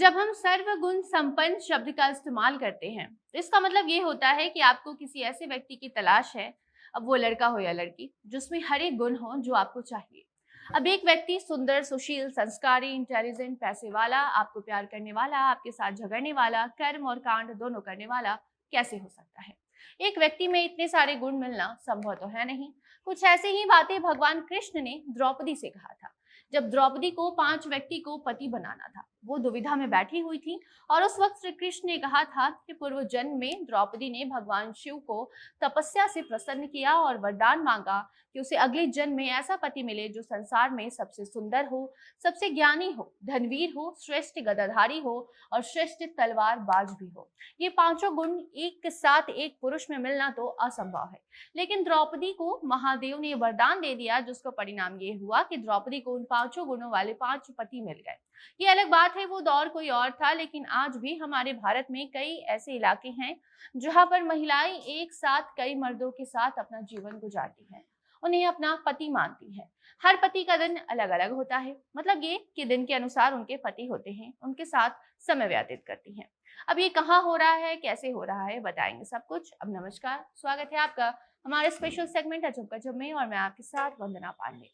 जब हम सर्वगुण संपन्न शब्द का इस्तेमाल करते हैं तो इसका मतलब ये होता है कि आपको किसी ऐसे व्यक्ति की तलाश है, अब वो लड़का हो या लड़की, जिसमें हर एक गुण हो जो आपको चाहिए। अब एक व्यक्ति सुंदर, सुशील, संस्कारी, इंटेलिजेंट, पैसे वाला, आपको प्यार करने वाला, आपके साथ झगड़ने वाला, कर्म और कांड दोनों करने वाला कैसे हो सकता है? एक व्यक्ति में इतने सारे गुण मिलना संभव तो है नहीं। कुछ ऐसे ही बातें भगवान कृष्ण ने द्रौपदी से कहा था। जब द्रौपदी को 5 व्यक्ति को पति बनाना था, वो दुविधा में बैठी हुई थी और उस वक्त श्री कृष्ण ने कहा था कि पूर्व जन्म में द्रौपदी ने भगवान शिव को तपस्या से प्रसन्न किया और वरदान मांगा कि उसे अगले जन्म में ऐसा पति मिले जो संसार में सबसे सुंदर हो, सबसे ज्ञानी हो, धनवीर हो, श्रेष्ठ गदाधारी हो और श्रेष्ठ तलवारबाज भी हो। ये पांचों गुण एक साथ एक पुरुष में मिलना तो असंभव है, लेकिन द्रौपदी को महादेव ने वरदान दे दिया, जिसका परिणाम ये हुआ कि द्रौपदी को उन पांचों गुणों वाले 5 पति मिल गए। ये अलग बात है, वो दौर कोई और था, लेकिन आज भी हमारे भारत में कई ऐसे इलाके हैं जहां पर महिलाएं एक साथ कई मर्दों के साथ अपना जीवन गुजारती हैं, उन्हें अपना पति मानती हैं। हर पति का दिन अलग अलग होता है, मतलब ये कि दिन के अनुसार उनके पति होते हैं, उनके साथ समय व्यतीत करती हैं। अब ये कहाँ हो रहा है, कैसे हो रहा है, बताएंगे सब कुछ। अब नमस्कार, स्वागत है आपका हमारे स्पेशल सेगमेंट अजब गजब में, और मैं आपके साथ वंदना पांडे।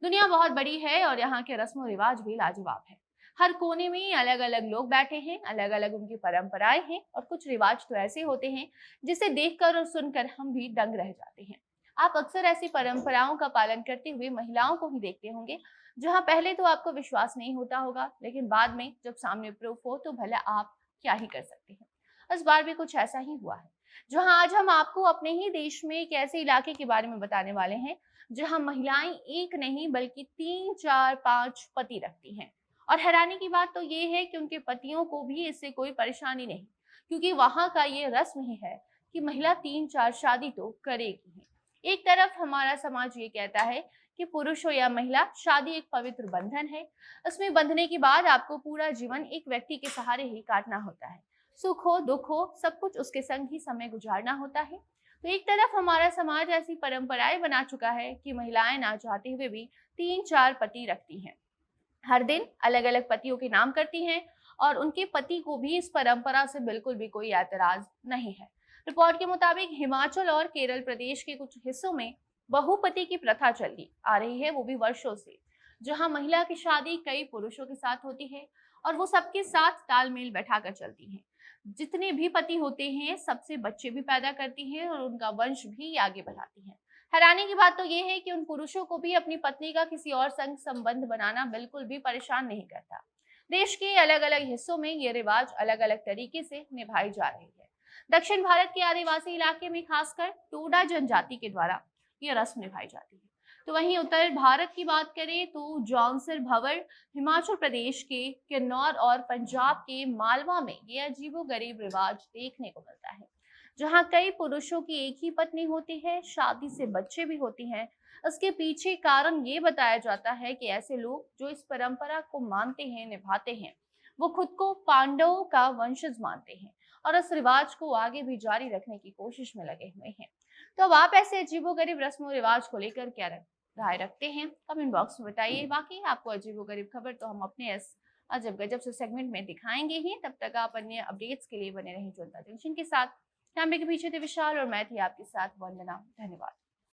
दुनिया बहुत बड़ी है और यहाँ के रस्म रिवाज भी लाजवाब है। हर कोने में अलग अलग लोग बैठे हैं, अलग अलग उनकी परंपराएं हैं, और कुछ रिवाज तो ऐसे होते हैं जिसे देखकर और सुनकर हम भी दंग रह जाते हैं। आप अक्सर ऐसी परंपराओं का पालन करते हुए महिलाओं को ही देखते होंगे, जहाँ पहले तो आपको विश्वास नहीं होता होगा, लेकिन बाद में जब सामने प्रूफ हो तो भला आप क्या ही कर सकते हैं। इस बार भी कुछ ऐसा ही हुआ है, जहाँ आज हम आपको अपने ही देश में एक ऐसे इलाके के बारे में बताने वाले हैं जहां महिलाएं एक नहीं बल्कि 3, 4, 5 पति रखती हैं। और हैरानी की बात तो ये है कि उनके पतियों को भी इससे कोई परेशानी नहीं, क्योंकि वहां का ये रस्म ही है कि महिला 3, 4 शादी तो करेगी ही। एक तरफ हमारा समाज ये कहता है कि पुरुष हो या महिला, शादी एक पवित्र बंधन है। इसमें बंधने के बाद आपको पूरा जीवन एक व्यक्ति के सहारे ही काटना होता है। सुख हो दुख हो, सब कुछ उसके संग ही समय गुजारना होता है। तो एक तरफ हमारा समाज ऐसी परंपराएं बना चुका है कि महिलाएं ना चाहते हुए भी 3, 4 पति रखती हैं, हर दिन अलग अलग पतियों के नाम करती हैं, और उनके पति को भी इस परंपरा से बिल्कुल भी कोई ऐतराज नहीं है। रिपोर्ट के मुताबिक हिमाचल और केरल प्रदेश के कुछ हिस्सों में बहुपति की प्रथा चलती आ रही है, वो भी वर्षों से, जहां महिला की शादी कई पुरुषों के साथ होती है और वो सबके साथ तालमेल बैठाकर चलती हैं। जितने भी पति होते हैं सबसे बच्चे भी पैदा करती हैं और उनका वंश भी आगे बढ़ाती हैं। हैरानी की बात तो ये है कि उन पुरुषों को भी अपनी पत्नी का किसी और संग संबंध बनाना बिल्कुल भी परेशान नहीं करता। देश के अलग अलग हिस्सों में ये रिवाज अलग अलग तरीके से निभाई जा रही है। दक्षिण भारत के आदिवासी इलाके में खासकर टोडा जनजाति के द्वारा ये रस्म निभाई जाती है। तो वहीं उत्तर भारत की बात करें तो जौनसर भंवर, हिमाचल प्रदेश के किन्नौर और पंजाब के मालवा में ये अजीबोगरीब रिवाज देखने को मिलता है, जहाँ कई पुरुषों की एक ही पत्नी होती है, शादी से बच्चे भी होती हैं। इसके पीछे कारण ये बताया जाता है कि ऐसे लोग जो इस परंपरा को मानते हैं, निभाते हैं, वो खुद को पांडवों का वंशज मानते हैं और इस रिवाज को आगे भी जारी रखने की कोशिश में लगे हुए हैं। तो अब आप ऐसे अजीबोगरीब रस्म और रिवाज को लेकर क्या राय रखते हैं, कमेंट बॉक्स में बताइए। बाकी आपको अजीबोगरीब खबर तो हम अपने इस अजब गजब से सेगमेंट में दिखाएंगे ही। तब तक आप अन्य अपडेट्स के लिए बने रहें जनता जंक्शन के साथ। कैमरे के पीछे थे विशाल और मैं थी आपके साथ वंदना। धन्यवाद।